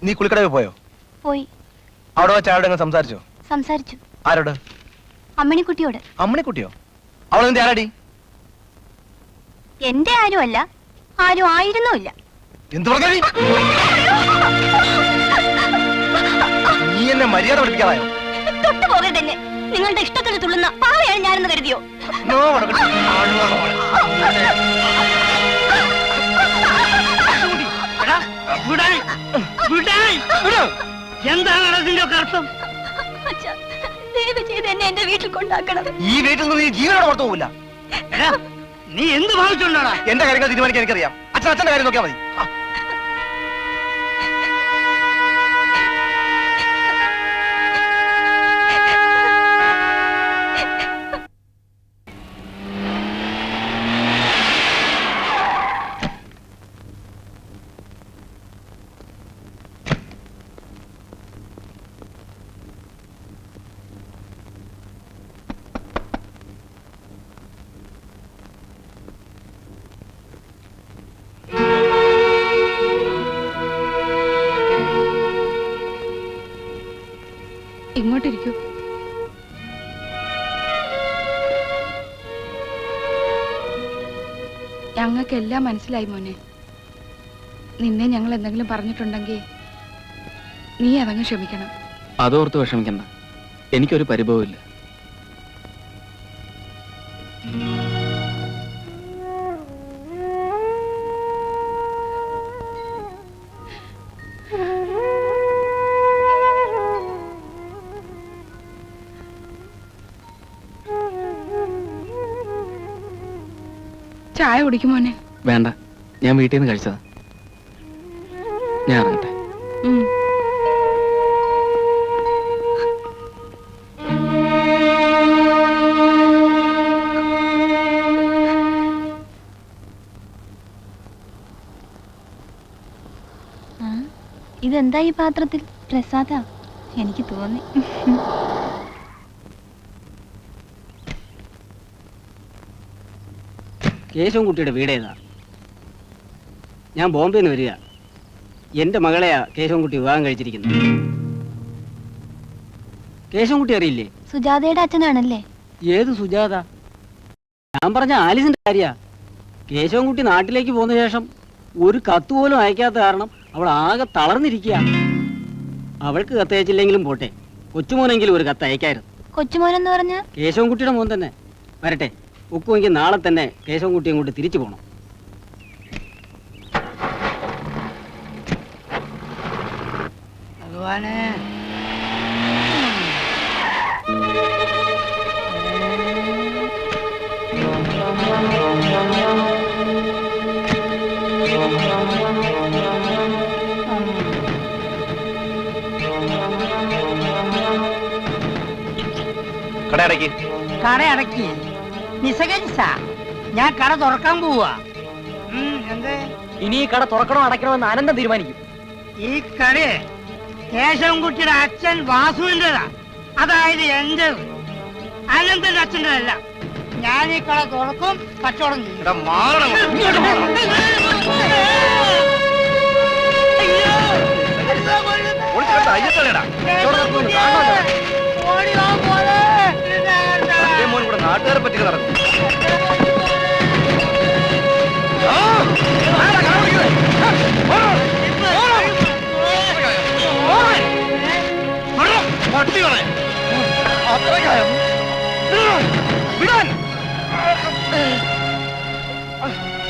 നീ കുളിക്കടയിൽ പോയോ? പോയി. അവിടെ വെച്ച് ആരോടെങ്കിലും സംസാരിച്ചോ? സംസാരിച്ചു. ആരോട്? അമ്മിണിക്കുട്ടിയോട്. അമ്മിണിക്കുട്ടിയോ? അവൾ നിന്റെ ആരാടി? എന്റെ ആരുമല്ല, ആരും ആയിരുന്നുമില്ല. എന്ത് പറഞ്ഞു? നീ എന്നെ മര്യാദ പഠിപ്പിക്കാതായോ? തൊട്ടു പോകരുത് എന്നെ. നിങ്ങളുടെ ഇഷ്ടത്തിന് തുള്ളുന്ന പാവയാണ് ഞാനെന്ന് കരുതിയോ? എന്താണ് അതിന്റെ അർത്ഥം? ദയവ് ചെയ്ത് എന്നെ എന്റെ വീട്ടിൽ കൊണ്ടാക്കണം. ഈ വീട്ടിൽ നിന്ന് നീ ജീവനോടെ പുറത്തു പോകില്ല. നീ എന്ത് ഭാവിച്ചുകൊണ്ടാടാ? എന്റെ കാര്യങ്ങൾ തീരുമാനിക്കാൻ എനിക്കറിയാം. അച്ഛന്റെ കാര്യം നോക്കിയാൽ മതി. ഇങ്ങോട്ടിരിക്കൂ. ഞങ്ങൾക്കെല്ലാം മനസ്സിലായി മോനെ. നിന്നെ ഞങ്ങൾ എന്തെങ്കിലും പറഞ്ഞിട്ടുണ്ടെങ്കിൽ നീ അതങ്ങ് ക്ഷമിക്കണം. അതോർത്ത് വിഷമിക്കണ്ട, എനിക്കൊരു പരിഭവമില്ല. ചായ കുടിക്കും മോനെ. വേണ്ട, ഞാൻ വീട്ടിൽ നിന്ന് കഴിച്ചതാ. ഞാൻ ഇറങ്ങട്ടെ. ഇതെന്താ ഈ പാത്രത്തിൽ? പ്രസാദാ? എനിക്ക് തോന്നി. കേശവൻകുട്ടിയുടെ വീടേതാ? ഞാൻ ബോംബെന്ന് വരിക. എന്റെ മകളെയാ കേശവൻകുട്ടി വിവാഹം കഴിച്ചിരിക്കുന്നത്. കേശവൻകുട്ടി അറിയില്ലേ? സുജാതയുടെ അച്ഛനാണല്ലേ? ഏത് സുജാത? ഞാൻ പറഞ്ഞ ആലിസിന്റെ കാര്യ. കേശവൻകുട്ടി നാട്ടിലേക്ക് പോന്ന ശേഷം ഒരു കത്ത് പോലും അയക്കാത്ത കാരണം അവൾ ആകെ തളർന്നിരിക്കുക. അവൾക്ക് കത്തയച്ചില്ലെങ്കിലും പോട്ടെ, കൊച്ചുമോനെങ്കിലും ഒരു കത്ത് അയക്കായിരുന്നു. കൊച്ചുമോനെന്ന് പറഞ്ഞ കേശവൻകുട്ടിയുടെ മോൻ തന്നെ. വരട്ടെ, ഒക്കുമെങ്കിൽ നാളെ തന്നെ കേശവൻകുട്ടി അങ്ങോട്ട് തിരിച്ചു പോകണം. ഭഗവാനെ, കടയടക്കി നിസ്സകരിച്ച ഞാൻ കട തുറക്കാൻ പോവാ. ഇനി ഈ കട തുറക്കണോ അടയ്ക്കണോ എന്ന് അനന്തം തീരുമാനിക്കും. ഈ കട കേശവൻകുട്ടിയുടെ അച്ഛൻ വാസുവിൻ്റെതാ, അതായത് എന്റെ. അനന്തന്റെ അച്ഛൻ്റെതല്ല. ഞാൻ ഈ കട തുറക്കും, കച്ചവടം ചെയ്യും. നാട്ടുകാരെ പറ്റി നടക്കും.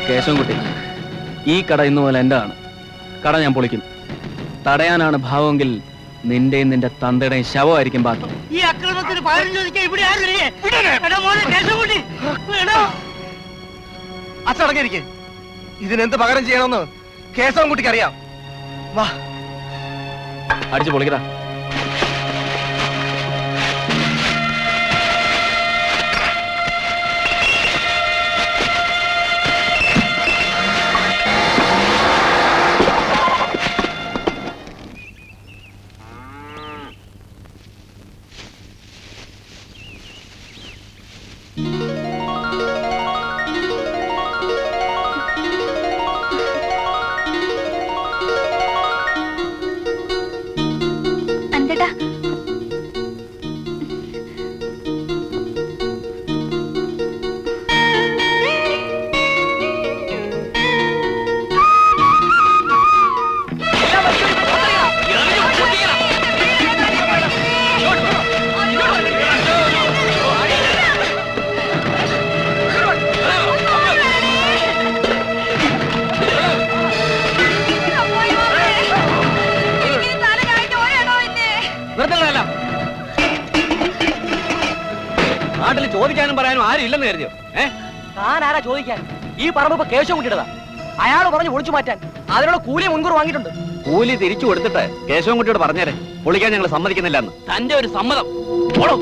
കേശവൻകുട്ടി, ഈ കട ഇന്നു പോലെ എന്റെ ആണ്. കട ഞാൻ പൊളിക്കും. തടയാനാണ് ഭാവമെങ്കിൽ നിന്റെയും നിന്റെ തന്തയുടെയും ശവമായിരിക്കും ബാക്കി. ഈ അക്രമത്തിന് പകരം ചോദിക്കാൻ ഇവിടെ അച്ചടങ്ങിയിരിക്കെ. ഇതിനെന്ത് പകരം ചെയ്യണമെന്ന് കേശവൻകുട്ടിക്ക് അറിയാം. വാ, അടിച്ചു പൊളിക്കടാ. ചോദിക്കാനും പറയാനും ആരും ഇല്ലെന്ന് കരുതിയോ? താൻ ആരാ ചോദിക്കാൻ? ഈ പറമ്പ് ഇപ്പൊ കേശവൻകുട്ടിയുടേതാ. അയാൾ പറഞ്ഞു ഒളിച്ചു മാറ്റാൻ അതിനുള്ള കൂലി മുൻകൂർ വാങ്ങിയിട്ടുണ്ട്. കൂലി തിരിച്ചു കൊടുത്തിട്ട് കേശവൻകുട്ടിയോട് പറഞ്ഞേരെ പൊളിക്കാൻ ഞങ്ങൾ സമ്മതിക്കുന്നില്ല എന്ന്. തന്റെ ഒരു സമ്മതം. പോടോ.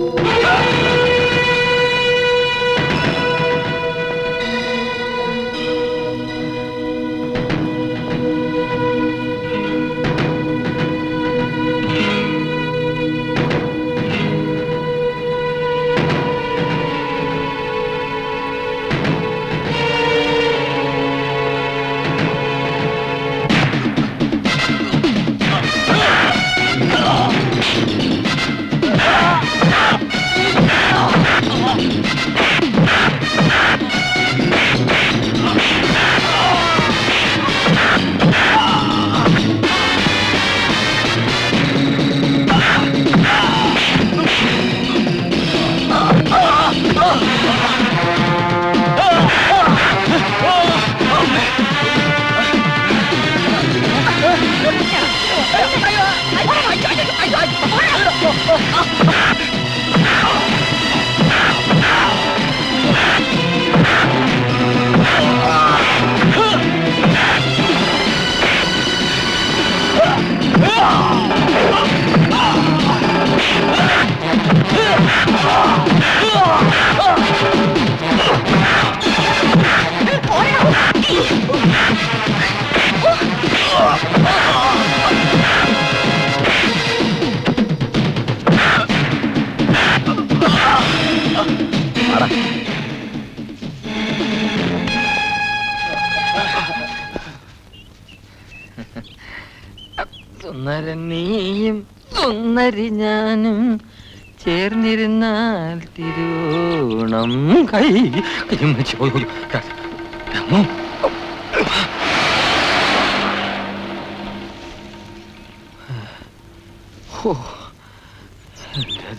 സുന്ദരനീയും സുന്ദരി ഞാനും ചേർന്നിരുന്നാൽ തിരുവോണം കൈ എന്റെ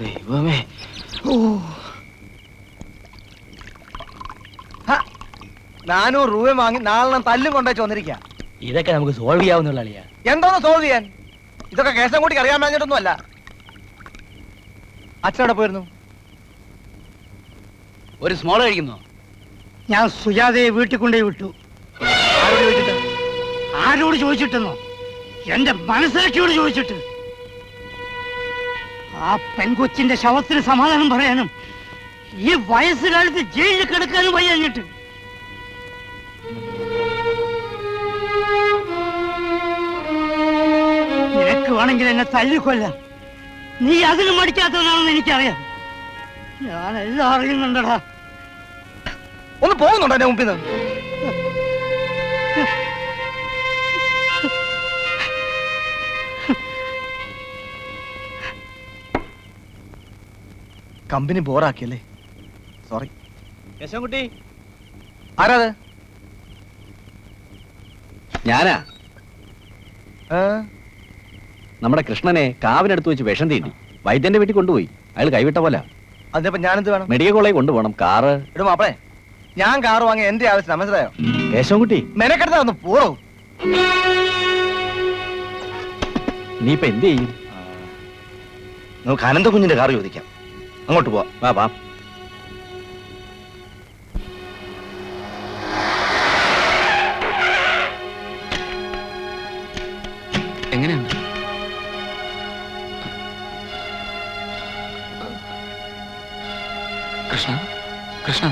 ദൈവമേ. ഓ 400 രൂപ വാങ്ങി നാളെ തല്ലും കൊണ്ടേ വന്നിരിക്കുക. ഇതൊക്കെ നമുക്ക് സോൾവ് ചെയ്യാവുന്നുള്ള അളിയാ. എന്തോന്ന് സോൾവ് ചെയ്യാൻ? ഇതൊക്കെ കേശവൻകുട്ടിക്ക് അറിയാൻ പറഞ്ഞിട്ടൊന്നും അല്ല. അച്ഛനോടെ പോയിരുന്നു. ഒരു സ്മോൾ കഴിക്കുന്നോ? ഞാൻ സുജാതയെ വീട്ടിൽ കൊണ്ടുപോയി വിട്ടു. ആരോട് ചോദിച്ചിട്ട്? ആരോട് ചോദിച്ചിട്ടെന്നോ? എന്റെ മനസ്സിലാക്കിയോട് ചോദിച്ചിട്ട്. ആ പെൺകൊച്ചിന്റെ ശവത്തിന് സമാധാനം പറയാനും ഈ വയസ്സുകാലത്ത് ജയിലിൽ കിടക്കാനും വയ്യഞ്ഞിട്ട്. നിനക്ക് വേണമെങ്കിൽ എന്നെ തല്ലിക്കൊല്ലാം. നീ അതിന് മടിക്കാത്തവനാണെന്ന് എനിക്കറിയാം. ഞാൻ എല്ലാം അറിയുന്നുണ്ടടാ. ഒന്ന് പോകുന്നുണ്ടോ എന്റെ മുമ്പിൽ നിന്ന്? കമ്പനി ബോറാക്കിയല്ലേ? സോറി. കേശവൻകുട്ടി, ആരാത്? ഞാനാ. നമ്മുടെ കൃഷ്ണനെ കാവിനടുത്ത് വെച്ച് വിഷം തീണ്ടി വൈദ്യന്റെ വീട്ടിൽ കൊണ്ടുപോയി. അയാൾ കൈവിട്ട പോലെ. അതിപ്പോ ഞാനെന്ത് വേണം? മെഡിക്കൽ കോളേജ് കൊണ്ടുപോകണം. കാറ് ഇടും മാപ്പളെ. ഞാൻ കാറ് വാങ്ങി എന്റെ ആവശ്യം മനസ്സിലായോ? കേശവൻകുട്ടി, മെനക്കെടുത്താ ഒന്ന് പോറോ. നീ ഇപ്പൊ എന്ത് ചെയ്യും? നമുക്ക് അനന്ത കുഞ്ഞിന്റെ കാറ് ചോദിക്കാം. അങ്ങോട്ട് പോവാം. വാ വാ. എങ്ങനെയുണ്ട്? കൃഷ്ണ, കൃഷ്ണ,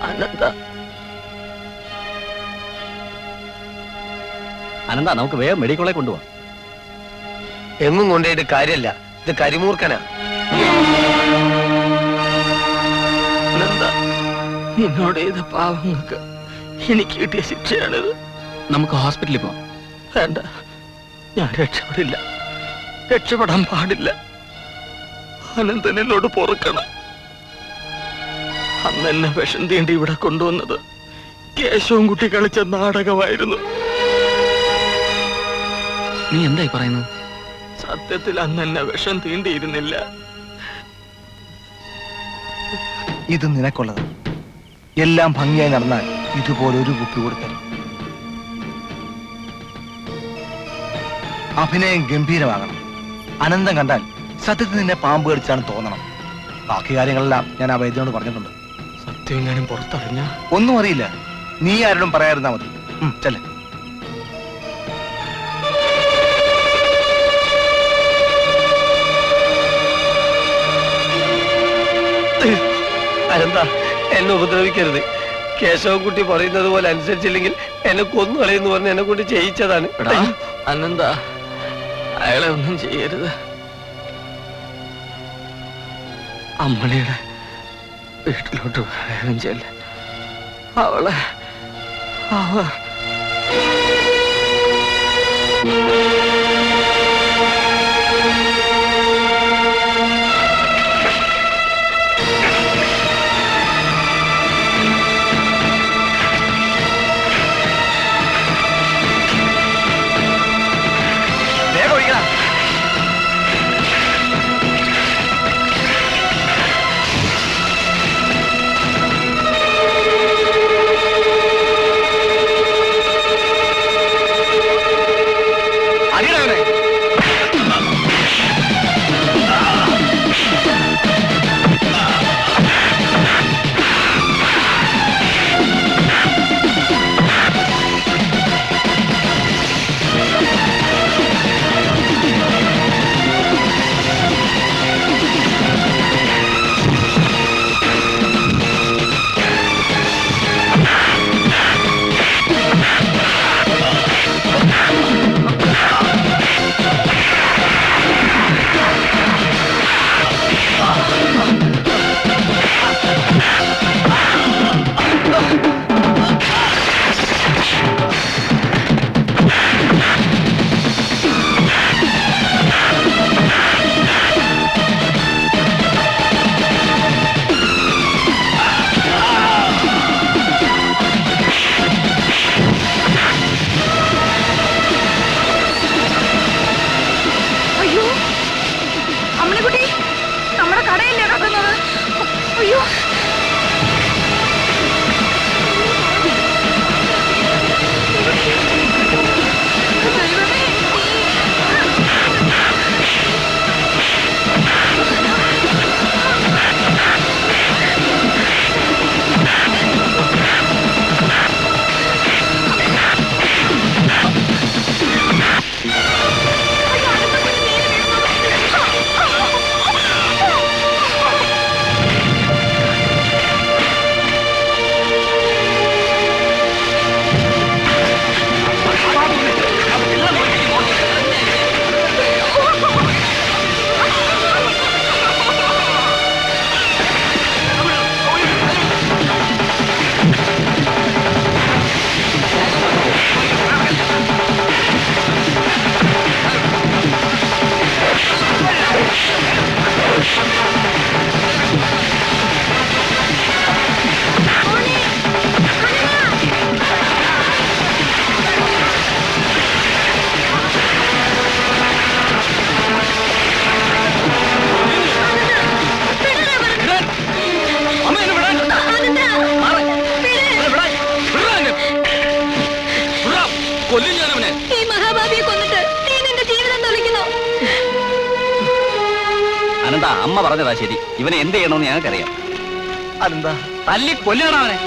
അനന്ത, അനന്ത, നമുക്ക് വേഗം മെഡിക്കൽ കോളേജ് കൊണ്ടുപോവാം. എങ്ങും കൊണ്ടുപോയിട്ട് കാര്യമല്ല. ഇത് കരിമൂർക്കനാ. അനന്ത, നിന്നോട് ചെയ്ത പാവങ്ങൾക്ക് എനിക്ക് കിട്ടിയ ശിക്ഷയാണിത്. നമുക്ക് ഹോസ്പിറ്റലിൽ പോവാം. വേണ്ട, ഞാൻ രക്ഷപ്പെടില്ല. രക്ഷപ്പെടാൻ പാടില്ല. അനന്തൻ എന്നോട് പൊറുക്കണം. അന്ന് എന്നെ വിഷം തീണ്ടി ഇവിടെ കൊണ്ടുവന്നത് കേശവൻകുട്ടി കളിച്ച നാടകമായിരുന്നു. നീ എന്തായി പറയുന്നത്? സത്യത്തിൽ അന്ന് എന്നെ വിഷം തീണ്ടിയിരുന്നില്ല. ഇത് നിനക്കുള്ളത്. എല്ലാം ഭംഗിയായി നടന്നാൽ ഇതുപോലെ ഒരു കുപ്പി കൊടുത്തരും. അഭിനയം ഗംഭീരമാകണം. അനന്തം കണ്ടാൽ സത്യത്തിൽ നിന്നെ പാമ്പ് കടിച്ചാണ് തോന്നണം. ബാക്കി കാര്യങ്ങളെല്ലാം ഞാൻ ആ വൈദ്യനോട് പറഞ്ഞിട്ടുണ്ട്. സത്യം എങ്ങാനും പുറത്തറിഞ്ഞ ഒന്നും അറിയില്ല. നീ ആരോടും പറയാതിരുന്നാ മതി. ചെല്ലേ. അനന്ത, എന്നെ ഉപദ്രവിക്കരുത്. കേശവൻകുട്ടി പറയുന്നത് പോലെ അനുസരിച്ചില്ലെങ്കിൽ എന്നെ കൊന്നു കളയെന്ന് പറഞ്ഞ് എന്നെ കൊണ്ട് ചെയ്യിച്ചതാണ്. അനന്ത, അയാളെ ഒന്നും ചെയ്യരുത്. അമ്മണിയുടെ വീട്ടിലോട്ട് വേഗം ചെല്ല. അവളെ ഈ മഹാഭാവിയെ കൊന്നിട്ട് നീ നിന്റെ ജീവിതം തൊലയ്ക്കുന്നു. അനന്ത, അമ്മ പറഞ്ഞതാ ശരി. ഇവനെ എന്ത് ചെയ്യണമെന്ന് ഞങ്ങൾക്കറിയാം. അതെന്താ? തല്ലി കൊല്ലണം അവനെ.